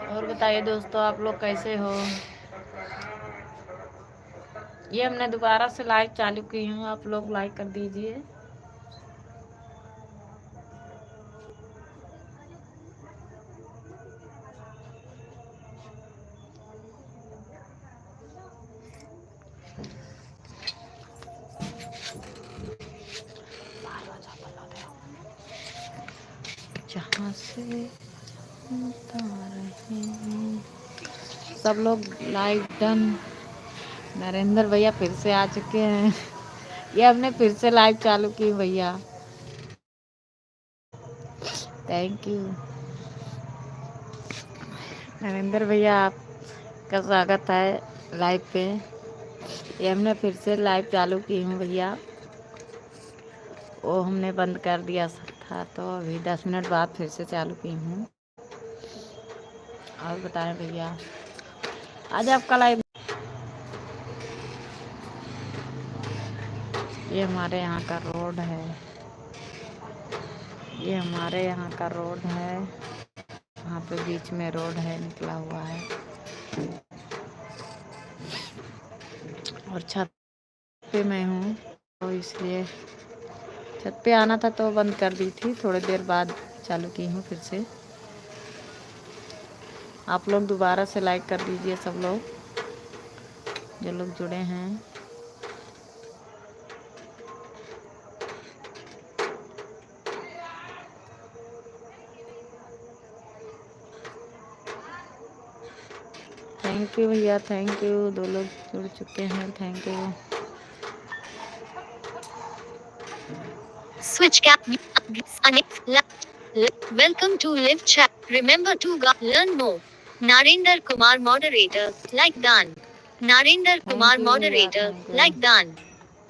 और बताइए दोस्तों, आप लोग कैसे हो? ये हमने दोबारा से लाइव चालू की हूँ, आप लोग लाइक कर दीजिए। जहाँ से सब लोग लाइव डन। नरेंद्र भैया फिर से आ चुके हैं। ये हमने फिर से लाइव चालू की भैया, थैंक यू नरेंद्र भैया, आपका स्वागत है लाइव पे। ये हमने फिर से लाइव चालू की हूँ भैया, वो हमने बंद कर दिया था तो अभी 10 मिनट बाद फिर से चालू की हूँ। और बताएं भैया, आज आपका लाइव। ये हमारे यहाँ का रोड है, ये हमारे यहाँ का रोड है, यहाँ पे बीच में रोड है निकला हुआ है। और छत पे मैं हूँ तो इसलिए छत पे आना था तो बंद कर दी थी, थोड़ी देर बाद चालू की हूँ फिर से। आप लोग दोबारा से लाइक कर दीजिए सब लोग जो लोग जुड़े हैं। थैंक यू भैया, थैंक यू, 2 लोग जुड़ चुके हैं, thank you. Switch cap. Welcome to live chat. Remember to learn more. Narinder Kumar moderator. Like done. Narinder thank Kumar you भैया, moderator. Thank you. Like done.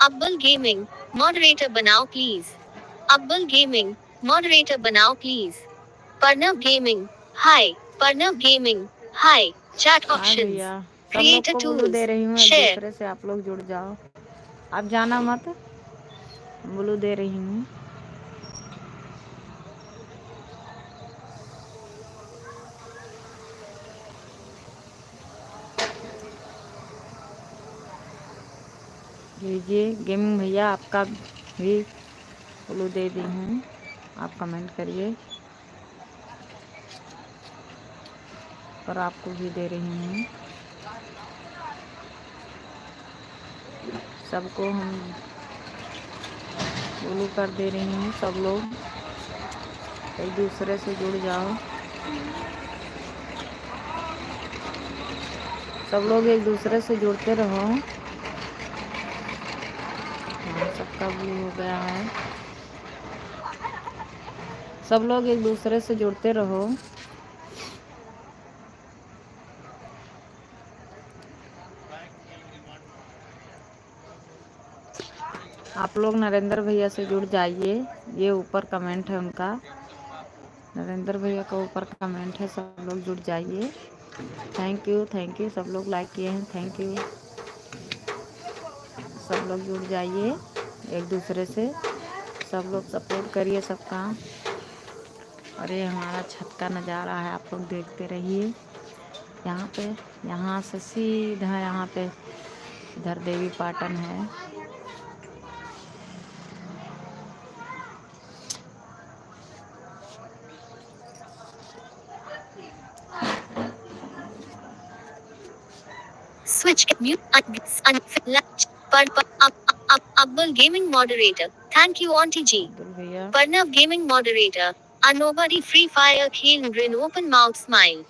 Abbal Gaming. Moderator banao please. Abbal Gaming. Moderator banao please. Parnav Gaming. Hi. Parnav Gaming. Hi. Chat हाँ options. भैया, सब लोग Creator को blue tools. दे रही हूँ, एक Share. दूसरे से आप लोग जुड़ जाओ। आप जाना मत, ब्लू दे रही हूँ। लीजिए गेमिंग भैया, आपका भी ब्लू दे दी हूँ, आप कमेंट करिए। और आपको भी दे रही हूँ, सबको हम ब्लू कर दे रही हूँ। सब लोग एक दूसरे से जुड़ जाओ, सब लोग एक दूसरे से जुड़ते रहो। हाँ, सबका ब्लू हो गया है, सब लोग एक दूसरे से जुड़ते रहो। आप लोग नरेंद्र भैया से जुड़ जाइए, ये ऊपर कमेंट है उनका, नरेंद्र भैया का ऊपर कमेंट है, सब लोग जुड़ जाइए। थैंक यू, थैंक यू, सब लोग लाइक किए हैं, थैंक यू। सब लोग जुड़ जाइए एक दूसरे से, सब लोग सपोर्ट करिए सबका। और ये हमारा छत का नज़ारा है, आप लोग देखते रहिए। यहाँ पे, यहाँ से सीधा यहाँ पे इधर देवी पाटन है। Switch mute Abbal Gaming moderator. Thank you Auntie G. Abdul भैया Parnav Gaming moderator. A nobody free fire keen grin open mouth smile.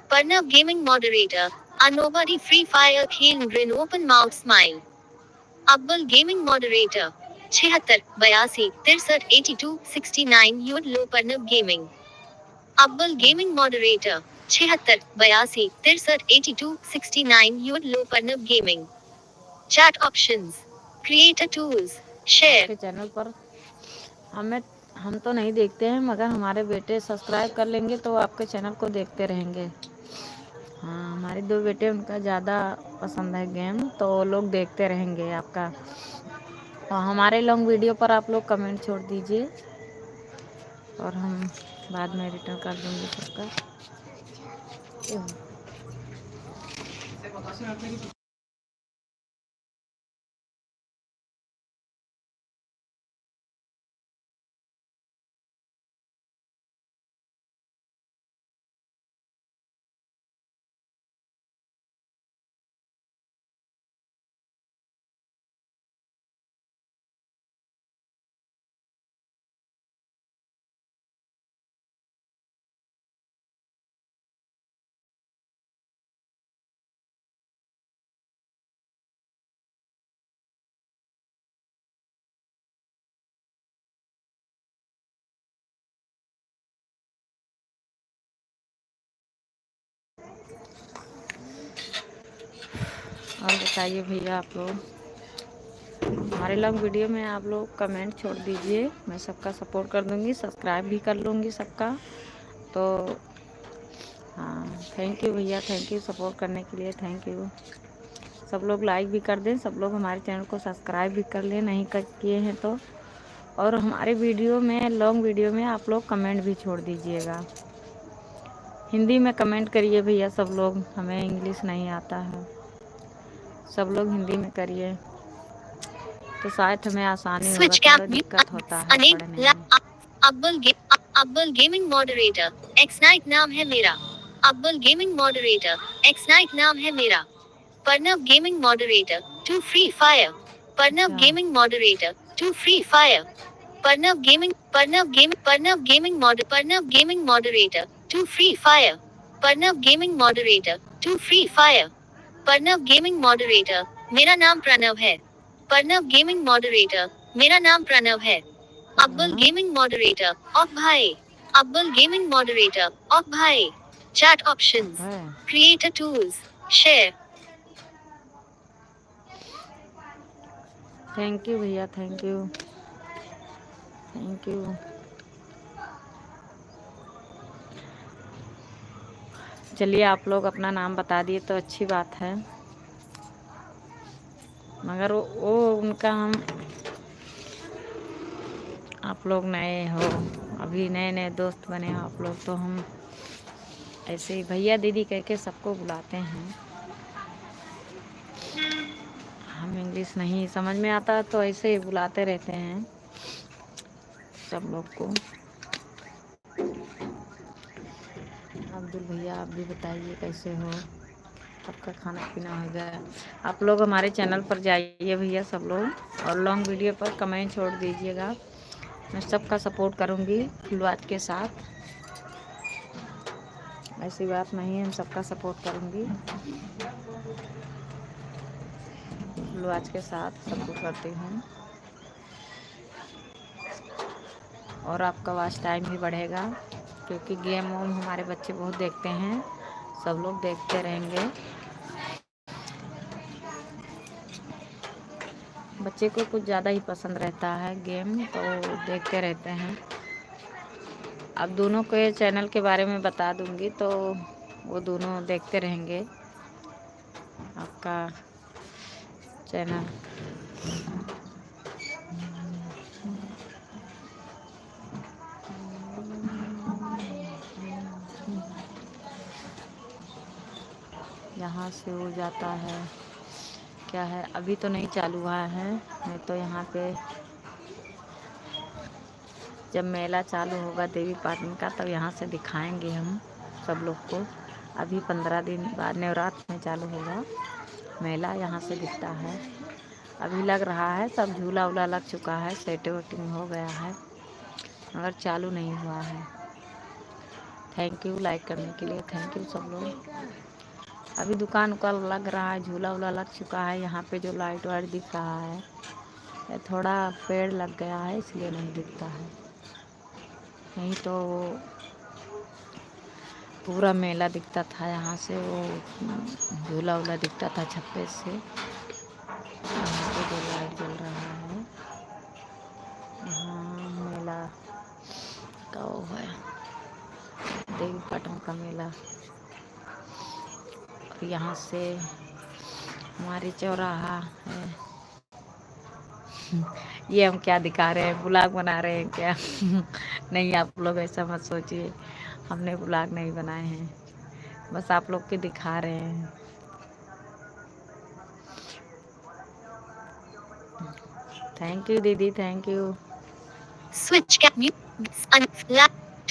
Parnav Gaming moderator. A nobody free fire keen grin open mouth smile. Abbal Gaming moderator. 76 82 63 82 69 Yud Low Parnav Gaming. Abbal Gaming moderator. 76 82 63 82 69 Yud Low Parnav Gaming. Chat options. Creator tools. Share. आपके channel पर हमें, हम तो नहीं देखते हैं, मगर हमारे बेटे सब्सक्राइब कर लेंगे तो आपके चैनल को देखते रहेंगे। हाँ, हमारे 2 बेटे, उनका ज़्यादा पसंद है गेम, तो वो लोग देखते रहेंगे आपका। और हमारे लॉन्ग वीडियो पर आप लोग कमेंट छोड़ दीजिए। और हम बाद में रिटर्न कर दूँगी सबका। और बताइए भैया, आप लोग हमारे लॉन्ग वीडियो में आप लोग कमेंट छोड़ दीजिए, मैं सबका सपोर्ट कर दूँगी, सब्सक्राइब भी कर लूँगी सबका। तो हाँ, थैंक यू भैया, थैंक यू सपोर्ट करने के लिए, थैंक यू। सब लोग लाइक भी कर दें, सब लोग हमारे चैनल को सब्सक्राइब भी कर लें, नहीं कर किए हैं तो। और हमारे वीडियो में, लॉन्ग वीडियो में आप लोग कमेंट भी छोड़ दीजिएगा, हिंदी में कमेंट करिए भैया सब लोग, हमें इंग्लिश नहीं आता है, सब लोग हिंदी में करिए तो शायद हमें आसानी होगा, थोड़ा दिक्कत होता है पढ़ने में। अब्बल गेमिंग मॉडरेटर, एक्स नाइट नाम है मेरा। अब्बल गेमिंग मॉडरेटर, एक्स नाइट नाम है मेरा। Pranav gaming moderator, to Free Fire. Pranav gaming moderator, to Free Fire. Pranav gaming moderator, to Free Fire. Pranav gaming moderator, to Free Fire. Pranav gaming moderator, मेरा नाम प्रणव है। पर्नव गेमिंग मॉडरेटर, मेरा नाम प्रणव है। अब्बल गेमिंग मॉडरेटर, ऑफ भाई। अब्बल गेमिंग मॉडरेटर, ऑफ भाई। Chat options, creator tools, share. Thank you भैया, थैंक यू, थैंक यू। चलिए, आप लोग अपना नाम बता दिए तो अच्छी बात है, मगर वो उनका हम, आप लोग नए हो, अभी नए नए दोस्त बने हो आप लोग, तो हम ऐसे ही भैया दीदी कह के सबको बुलाते हैं। हम इंग्लिश नहीं समझ में आता तो ऐसे ही बुलाते रहते हैं सब लोग को। अब्दुल भैया, आप भी बताइए कैसे हो, सबका खाना पीना हो गया? आप लोग हमारे चैनल पर जाइए भैया सब लोग, और लॉन्ग वीडियो पर कमेंट छोड़ दीजिएगा, मैं सबका सपोर्ट करूँगी फुलवाज के साथ, ऐसी बात नहीं है, हम सबका सपोर्ट करूँगी, फुलवाज के साथ सपोर्ट करती हूँ। और आपका वॉच टाइम भी बढ़ेगा, क्योंकि गेम वोम हमारे बच्चे बहुत देखते हैं, सब लोग देखते रहेंगे। बच्चे को कुछ ज़्यादा ही पसंद रहता है गेम, तो देखते रहते हैं। अब दोनों के चैनल के बारे में बता दूंगी तो वो दोनों देखते रहेंगे आपका चैनल। यहाँ से हो जाता है, क्या है अभी तो नहीं चालू हुआ है, नहीं तो यहाँ पे जब मेला चालू होगा देवी पाटन का तब यहाँ से दिखाएंगे हम सब लोग को। अभी 15 दिन बाद नवरात्र में चालू होगा मेला, यहाँ से दिखता है। अभी लग रहा है, सब झूला वूला लग चुका है, सेटिंग वेटिंग हो गया है, मगर चालू नहीं हुआ है। थैंक यू लाइक करने के लिए, थैंक यू सब लोग। अभी दुकान उकान लग रहा है, झूला वूला लग चुका है, यहाँ पे जो लाइट वाइट दिख रहा है, थोड़ा पेड़ लग गया है इसलिए नहीं दिखता है, नहीं तो पूरा मेला दिखता था। यहाँ से वो झूला वूला दिखता था छप्पे से। यहाँ पे जो लाइट जल रहा है, यहाँ मेला का वो है, देवी पाटन का मेला। और यहाँ से हमारी चौराहा है। ये हम क्या दिखा रहे हैं, ब्लॉग बना रहे हैं क्या? नहीं, आप लोग ऐसा मत सोचिए, हमने ब्लॉग नहीं बनाए हैं, बस आप लोग के दिखा रहे हैं। थैंक यू दीदी, thank you. Switch cap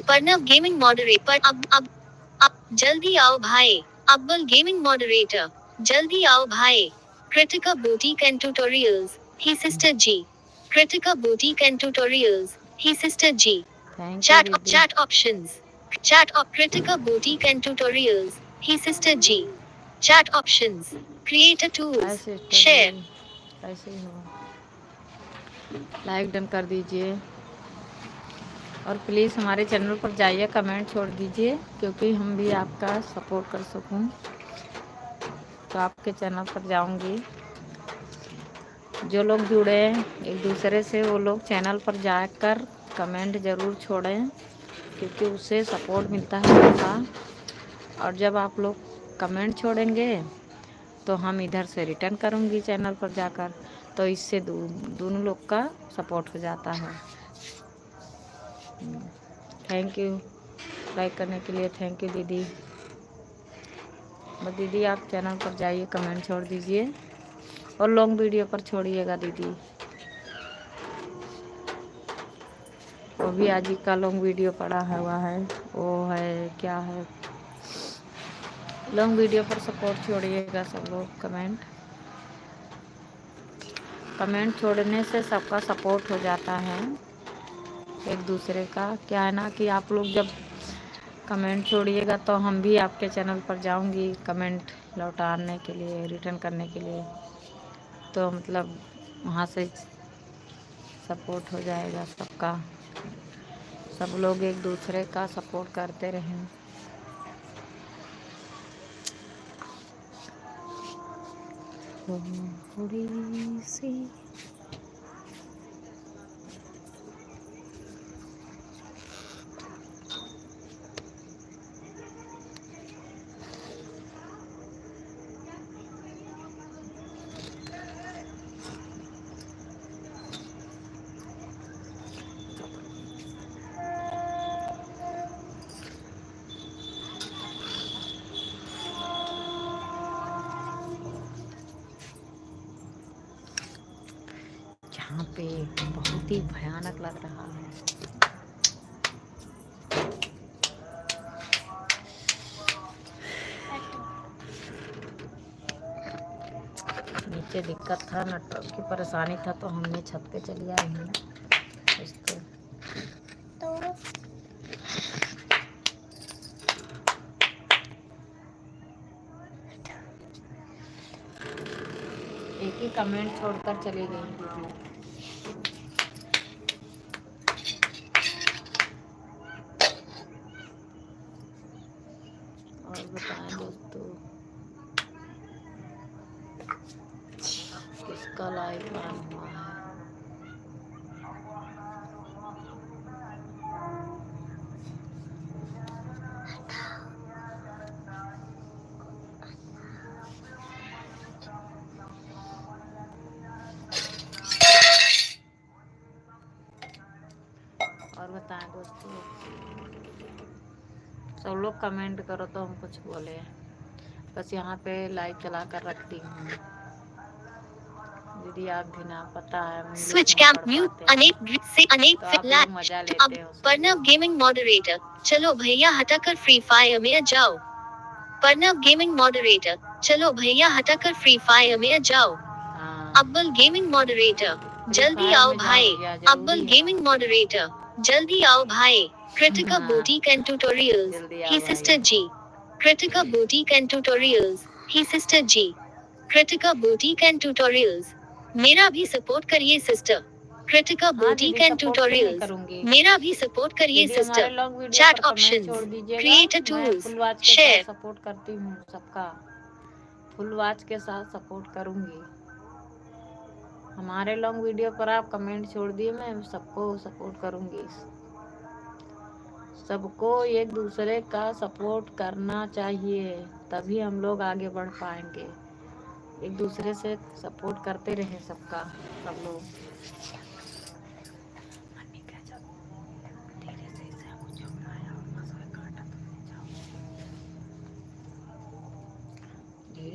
Pranav gaming moderator अब जल्दी आओ भाई। अब्बल गेमिंग मॉडरेटर, जल्दी आओ भाई। Kritika boutique and tutorials, hi sister ji. Kritika boutique and tutorials, hi sister ji. Thank you दीदी। Chat options, chat of Kritika boutique and tutorials, hi sister ji. Chat options, creator tools, ऐसे शेयर। ऐसे ही हो, लाइक डन कर दीजिए और प्लीज़ हमारे चैनल पर जाइए, कमेंट छोड़ दीजिए, क्योंकि हम भी आपका सपोर्ट कर सकूं। तो आपके चैनल पर जाऊंगी, जो लोग जुड़े हैं एक दूसरे से वो लोग चैनल पर जाकर कमेंट ज़रूर छोड़ें, क्योंकि उससे सपोर्ट मिलता है आपका। और जब आप लोग कमेंट छोड़ेंगे तो हम इधर से रिटर्न करूंगी चैनल पर जाकर, तो इससे दोनों लोग का सपोर्ट हो जाता है। थैंक यू लाइक करने के लिए, थैंक यू दीदी। बस दीदी आप चैनल पर जाइए, कमेंट छोड़ दीजिए और लॉन्ग वीडियो पर छोड़िएगा दीदी। वो भी आज ही का लॉन्ग वीडियो पड़ा हुआ है, वो है क्या है, लॉन्ग वीडियो पर सपोर्ट छोड़िएगा सब लोग। कमेंट छोड़ने से सबका सपोर्ट हो जाता है एक दूसरे का। क्या है ना कि आप लोग जब कमेंट छोड़िएगा तो हम भी आपके चैनल पर जाऊंगी कमेंट लौटाने के लिए, रिटर्न करने के लिए, तो मतलब वहाँ से सपोर्ट हो जाएगा सबका। सब लोग एक दूसरे का सपोर्ट करते रहें। थोड़ी सी यहाँ पे बहुत ही भयानक लग रहा है। नीचे दिक्कत था, नेटवर्क की परेशानी था, तो हमने छत पे चली आई हूँ। एक ही कमेंट छोड़कर चली गई। और बताएं दोस्तों, किसका लाइव ऑन हुआ है? और बताएं दोस्तों, सब लोग कमेंट करो तो हम कुछ बोले। बस यहाँ पे लाइव चला कर रखती हूँ दीदी, आप भी ना पता है स्विच कैंप म्यूट अनेक तो आप लोग मजा लेते हो। प्रणव गेमिंग मॉडरेटर, चलो भैया हटाकर फ्री फायर में जाओ। प्रणव गेमिंग मॉडरेटर, चलो भैया हटाकर फ्री फायर में जाओ। अब्बल गेमिंग मॉडरेटर, जल्दी आओ भाई। अब्बल गेमिंग मॉडरेटर, जल्दी आओ भाई। Kritika boutique and tutorials, hi sister ji. Kritika boutique and tutorials, hi sister ji. Kritika boutique and tutorials, मेरा भी सपोर्ट करिए sister. Kritika boutique and tutorials, मेरा भी सपोर्ट करिए sister. Chat options, creator tools, share. Support करती हूँ सबका, फुल वॉच के साथ सपोर्ट करूँगी। हमारे लॉन्ग वीडियो पर आप कमेंट छोड़ दिए, मैं सबको सपोर्ट करूँगी। सबको एक दूसरे का सपोर्ट करना चाहिए, तभी हम लोग आगे बढ़ पाएंगे। एक दूसरे से सपोर्ट करते रहें सब लोग।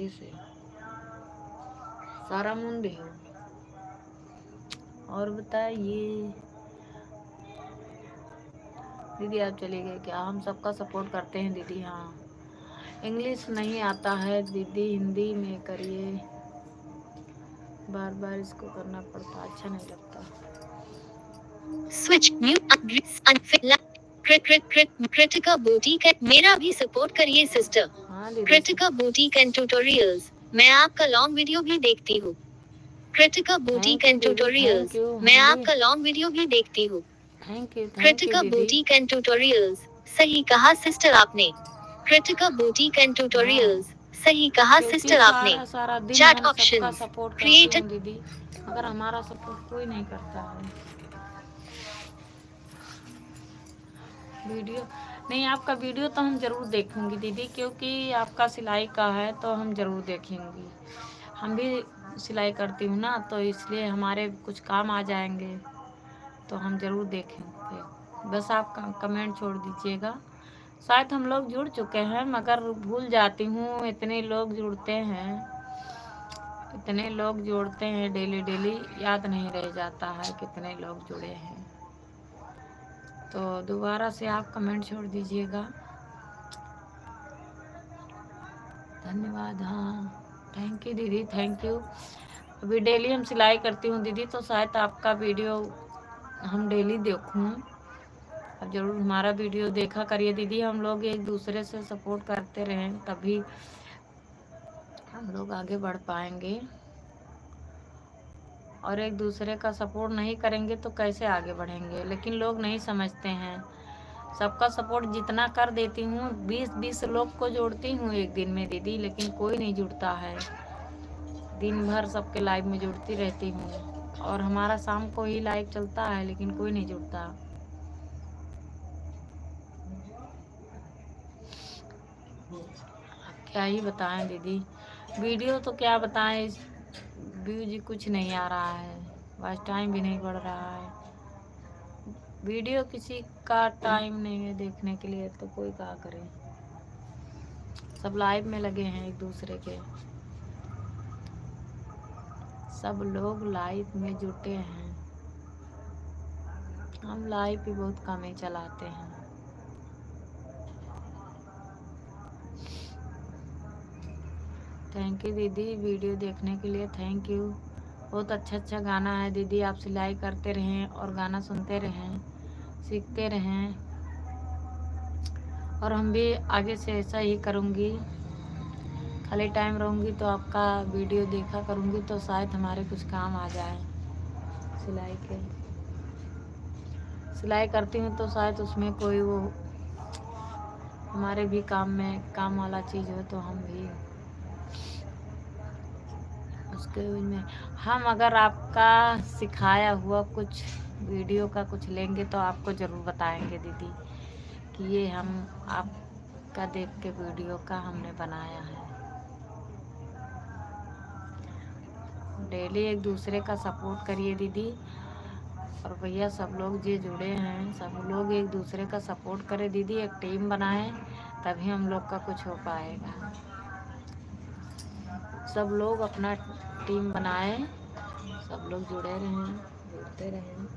आगे से सारा मुंडे हो। और बताइए दीदी, आप चले गए क्या? हम सबका सपोर्ट करते हैं दीदी। हाँ, इंग्लिश नहीं आता है दीदी, हिंदी में करिए। बार बार इसको करना पड़ता, अच्छा नहीं लगता। स्विच म्यूट कृतिका बुटीक, मेरा भी सपोर्ट करिए सिस्टर। हाँ दीदी, कृतिका बुटीक एंड ट्यूटोरियल्स, मैं आपका लॉन्ग वीडियो भी देखती हूँ। कृतिका बुटीक एंड ट्यूटोरियल्स, मैं आपका लॉन्ग वीडियो भी देखती हूँ। थैंक यू कृतिका दीदी। बुटीक एंड ट्यूटोरियल्स, सही कहा सिस्टर आपने। कृतिका बुटीक एंड ट्यूटोरियल्स, सही कहा सिस्टर आपने। सारा दिन चैट हम सबका ऑप्शंस, सपोर्ट करते क्रिएट हैं दीदी, मगर हमारा सपोर्ट कोई नहीं करता है। वीडियो नहीं, आपका वीडियो तो हम ज़रूर देखेंगे दीदी, क्योंकि आपका सिलाई का है तो हम ज़रूर देखेंगे। हम भी सिलाई करती हूँ ना, तो इसलिए हमारे कुछ काम आ जाएंगे तो हम ज़रूर देखेंगे। बस आप कमेंट छोड़ दीजिएगा। शायद हम लोग जुड़ चुके हैं, मगर भूल जाती हूँ। इतने लोग जुड़ते हैं, इतने लोग जोड़ते हैं डेली डेली, याद नहीं रह जाता है कितने लोग जुड़े हैं। तो दोबारा से आप कमेंट छोड़ दीजिएगा। धन्यवाद। हाँ, थैंक यू दीदी, थैंक यू। अभी डेली हम सिलाई करती हूँ दीदी, तो शायद आपका वीडियो हम डेली देखूँ। अब ज़रूर हमारा वीडियो देखा करिए दीदी। हम लोग एक दूसरे से सपोर्ट करते रहें, तभी हम लोग आगे बढ़ पाएंगे। और एक दूसरे का सपोर्ट नहीं करेंगे तो कैसे आगे बढ़ेंगे? लेकिन लोग नहीं समझते हैं। सबका सपोर्ट जितना कर देती हूँ, 20-20 लोग को जोड़ती हूँ एक दिन में दीदी, लेकिन कोई नहीं जुड़ता है। दिन भर सबके लाइव में जुड़ती रहती हूँ, और हमारा शाम को ही लाइव चलता है, लेकिन कोई नहीं जुड़ता। क्या ही बताएं दीदी, वीडियो तो क्या बताएं, व्यूज कुछ नहीं आ रहा है, वॉच टाइम भी नहीं बढ़ रहा है। वीडियो किसी का टाइम नहीं है देखने के लिए, तो कोई क्या करे। सब लाइव में लगे हैं एक दूसरे के, सब लोग लाइव में जुटे हैं। हम लाइव भी बहुत कम ही चलाते हैं। थैंक यू दीदी, वीडियो देखने के लिए थैंक यू। बहुत अच्छा अच्छा गाना है दीदी, आप सिलाई करते रहें और गाना सुनते रहें, सीखते रहें, और हम भी आगे से ऐसा ही करूँगी। खाली टाइम रहूँगी तो आपका वीडियो देखा करूँगी, तो शायद हमारे कुछ काम आ जाए। सिलाई के सिलाई करती हूँ तो शायद उसमें कोई वो हमारे भी काम में काम वाला चीज़ हो, तो हम भी उसके में हम अगर आपका सिखाया हुआ कुछ वीडियो का कुछ लेंगे तो आपको ज़रूर बताएंगे दीदी कि ये हम आपका देख के वीडियो का हमने बनाया है। डेली एक दूसरे का सपोर्ट करिए दीदी, और भैया सब लोग जो जुड़े हैं सब लोग एक दूसरे का सपोर्ट करें दीदी, एक टीम बनाएं, तभी हम लोग का कुछ हो पाएगा। सब लोग अपना टीम बनाएं, सब लोग जुड़े रहें, जुड़ते रहें।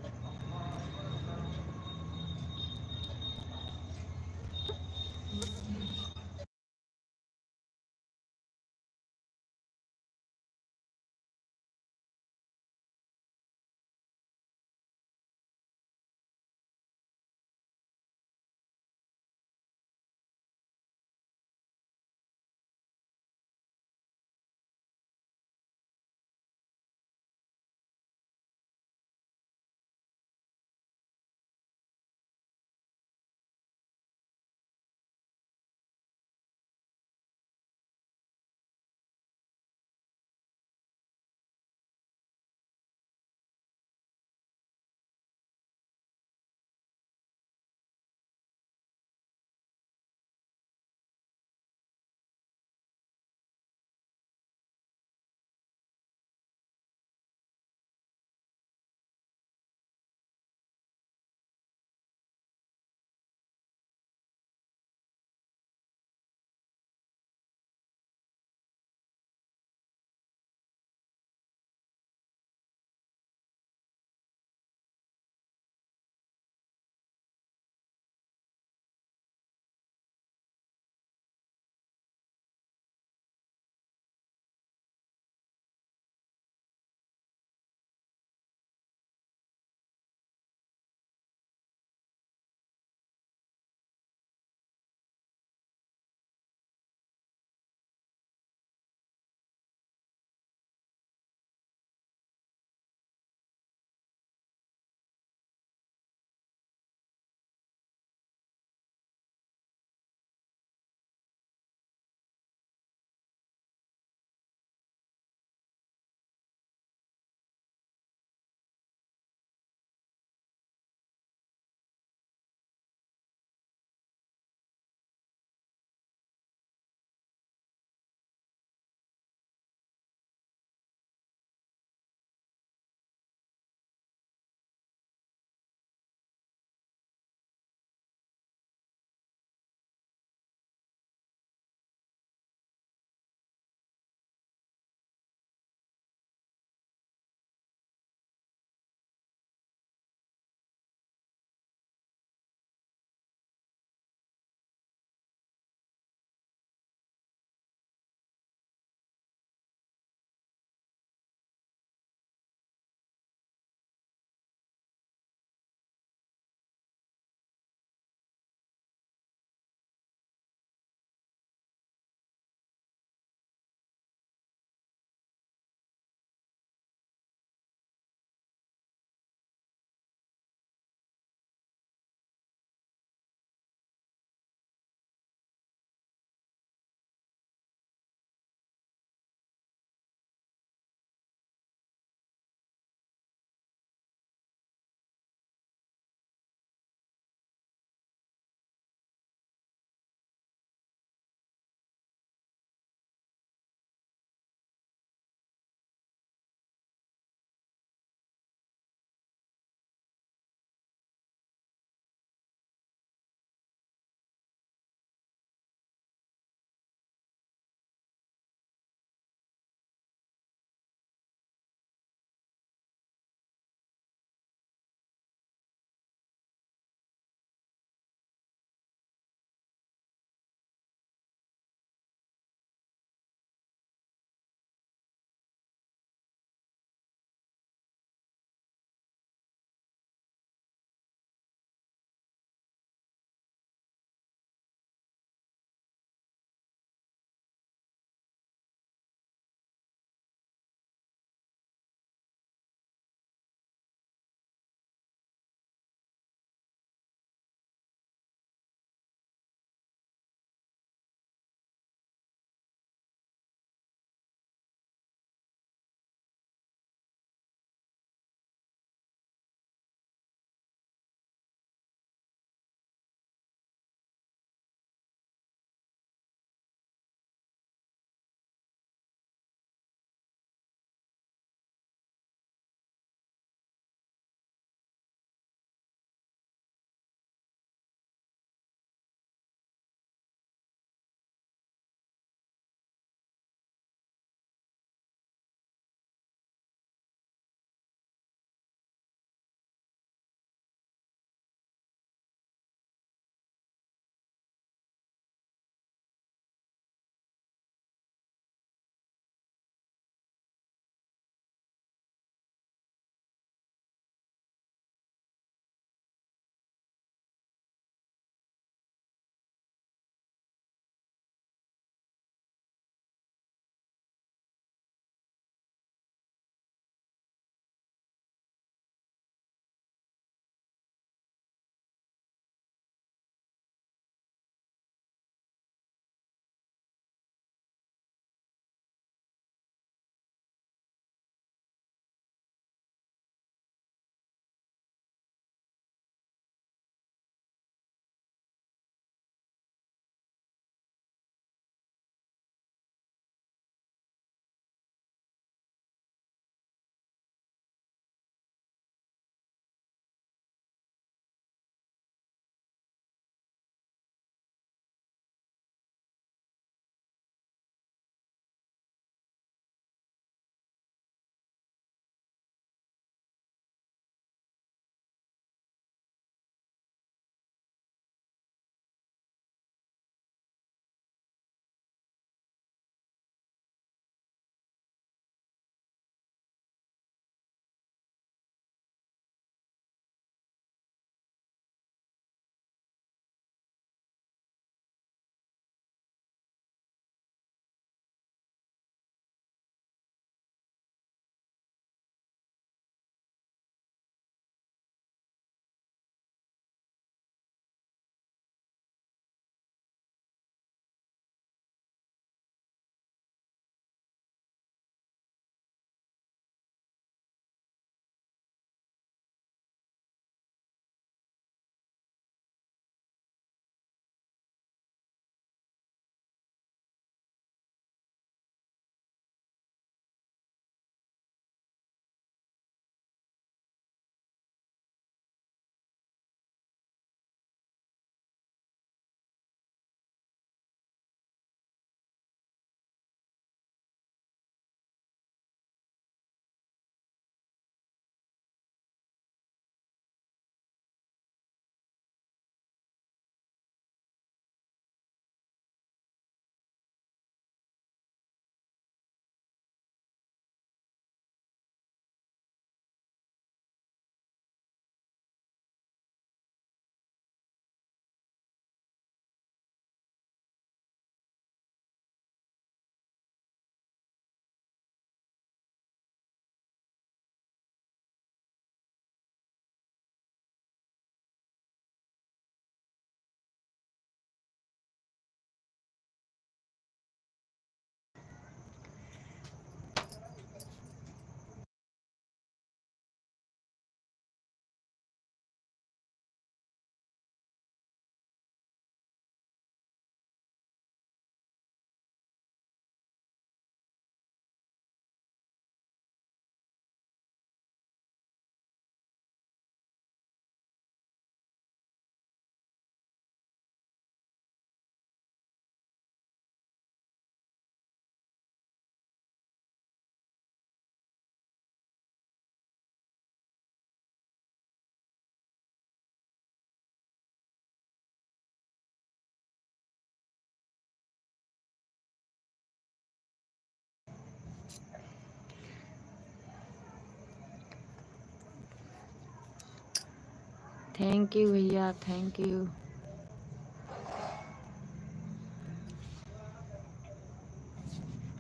थैंक यू भैया, थैंक यू।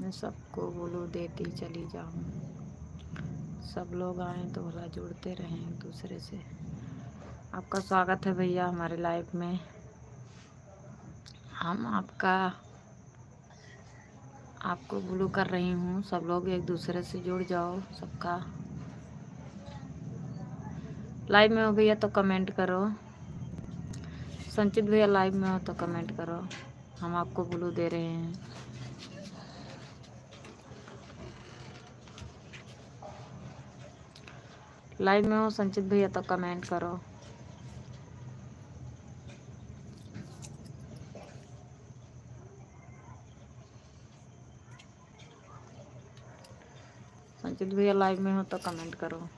मैं सबको बोलो देती चली जाऊँ, सब लोग आए तो भला जुड़ते रहें एक दूसरे से। आपका स्वागत है भैया हमारे लाइफ में। हम आपको ब्लू कर रही हूँ, सब लोग एक दूसरे से जुड़ जाओ। सबका लाइव में हो भैया तो कमेंट करो। संचित भैया लाइव में हो तो कमेंट करो, हम आपको ब्लू दे रहे हैं। लाइव में हो संचित भैया तो कमेंट करो। संचित भैया लाइव में हो तो कमेंट करो।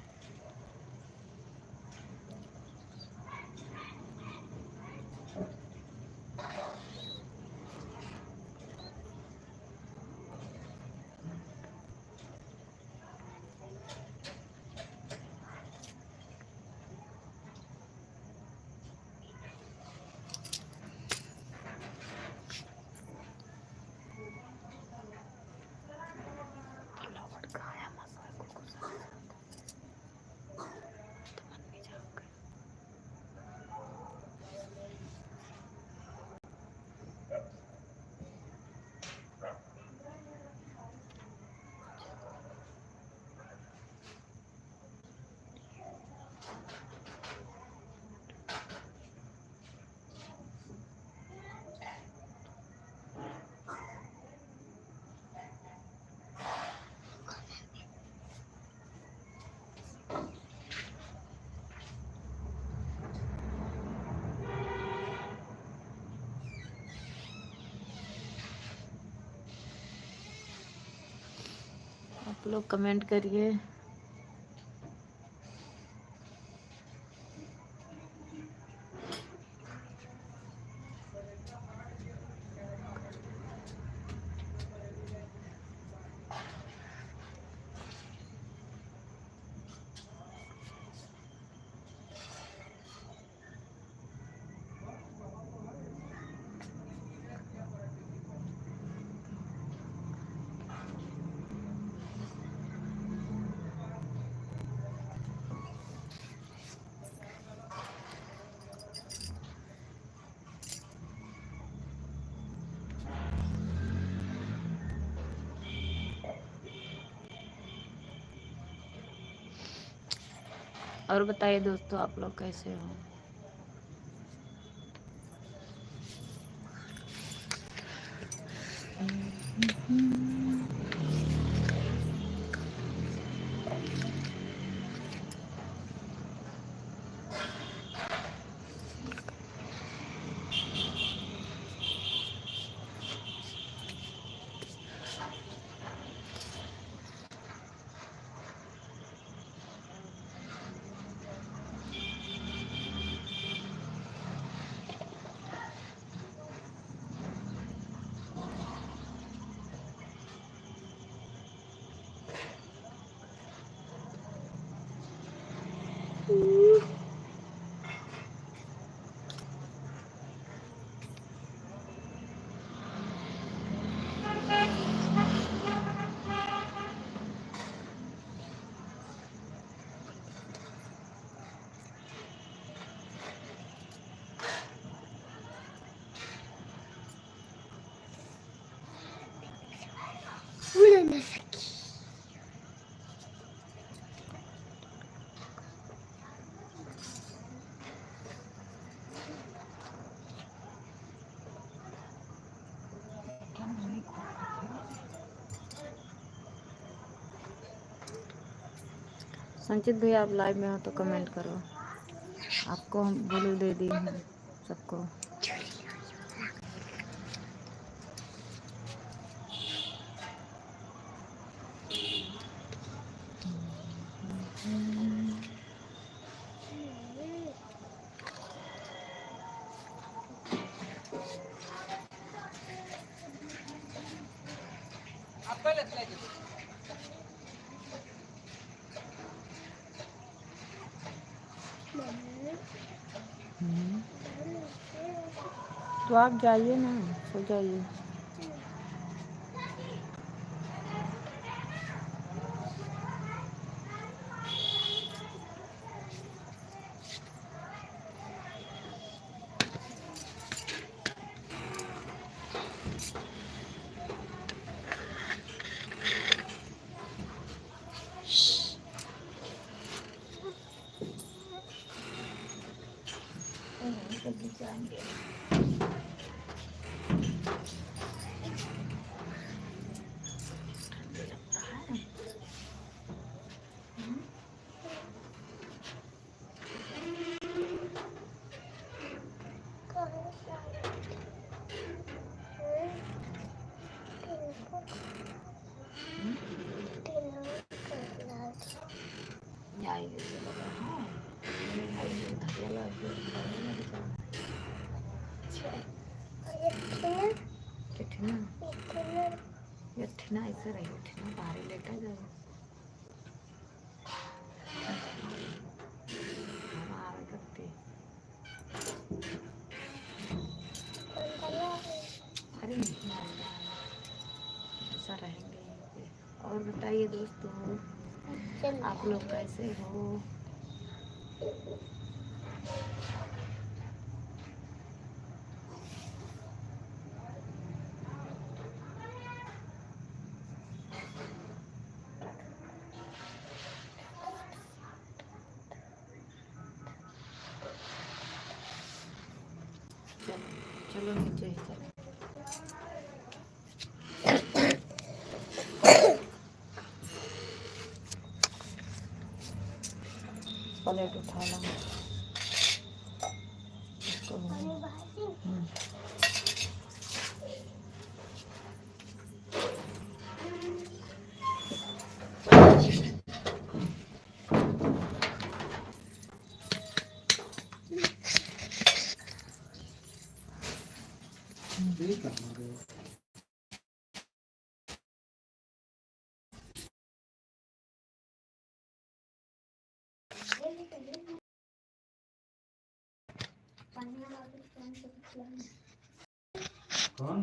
आप लोग कमेंट करिए। और बताइए दोस्तों, आप लोग कैसे हो? संचित भैया आप लाइव में हो तो कमेंट करो, आपको हम ब्लू दे दी हूँ सबको। हम्म, तो आप जाइए ना, सो जाइए। जल्दी जाएंगे। ठंडी लगता है। आइए चलो हाँ, आइए धकिया लग ठिठना ये ठिना ऐसे रही ठिना बाहर लेटा जाओ। हवा आवे करती। अरे नहीं आएगा, ऐसा रहेंगे यहीं पे। और बताइए दोस्तों, आप लोग कैसे हो? चलो चलो नीचे ही चलो। प्लेट उठा लो इसको। कौन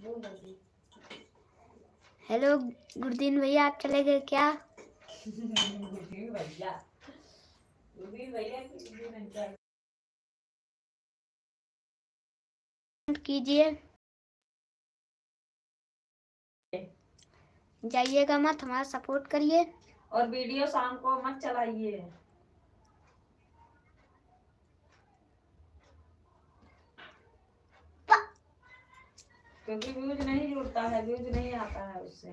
हेलो गुरदीन भैया, आप चले गए क्या? कीजिए, जाइएगा मत, हमारा सपोर्ट करिए। और वीडियो शाम को मत चलाइए। क्योंकि व्यूज नहीं जुड़ता है, व्यूज नहीं आता है उससे।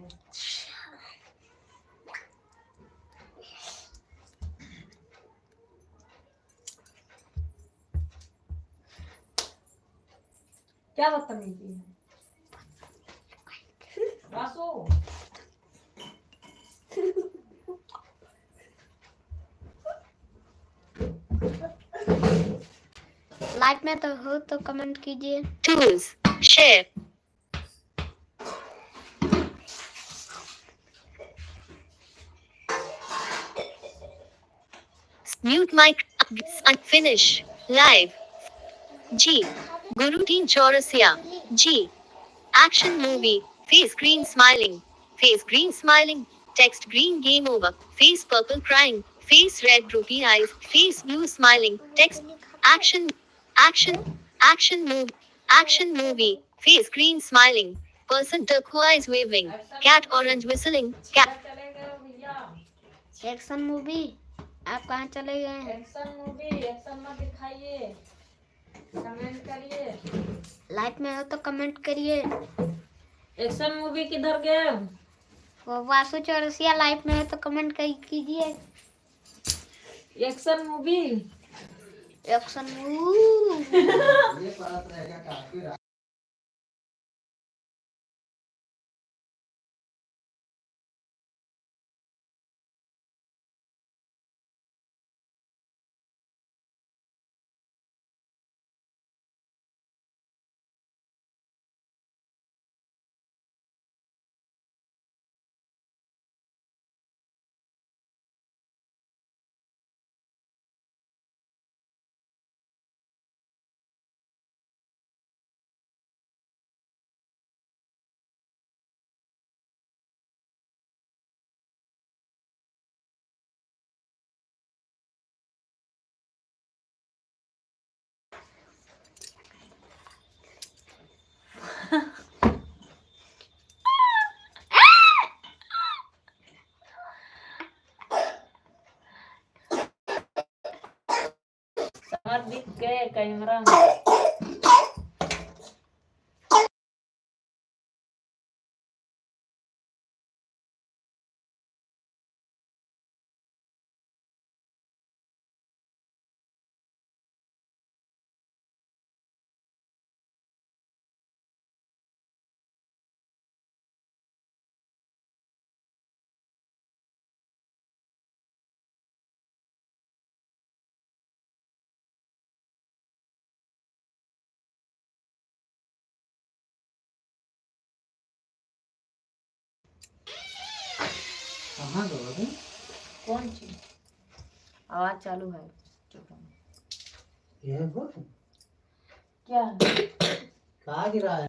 क्या बदतमीजी है वासु? लाइक में तो हो तो कमेंट कीजिए। Tools. Share. Mute mic. Finish. Live. G. Guruddin Chaurasia. G. Action movie. Face green smiling. Face green smiling. Text green game over. Face purple crying. Face red droopy eyes. Face blue smiling. Text action. Action. Action move. Action movie. Face green smiling. Person turquoise waving. Cat orange whistling. Cat. चले गए हो भैया? Action movie, आप कहाँ चले गए हैं? Action movie, action मत दिखाइए, कमेंट करिए। लाइक में हो तो कमेंट करिए। एक्शन मूवी किधर गए? वो वासु चौरसिया लाइव में हो तो कमेंट कीजिए। Action movie, action movie. समझ दिख गए कैमरा में। कहाँ गए? कौन चीज? आवाज चालू है। ये वो क्या कहाँ गिरा है?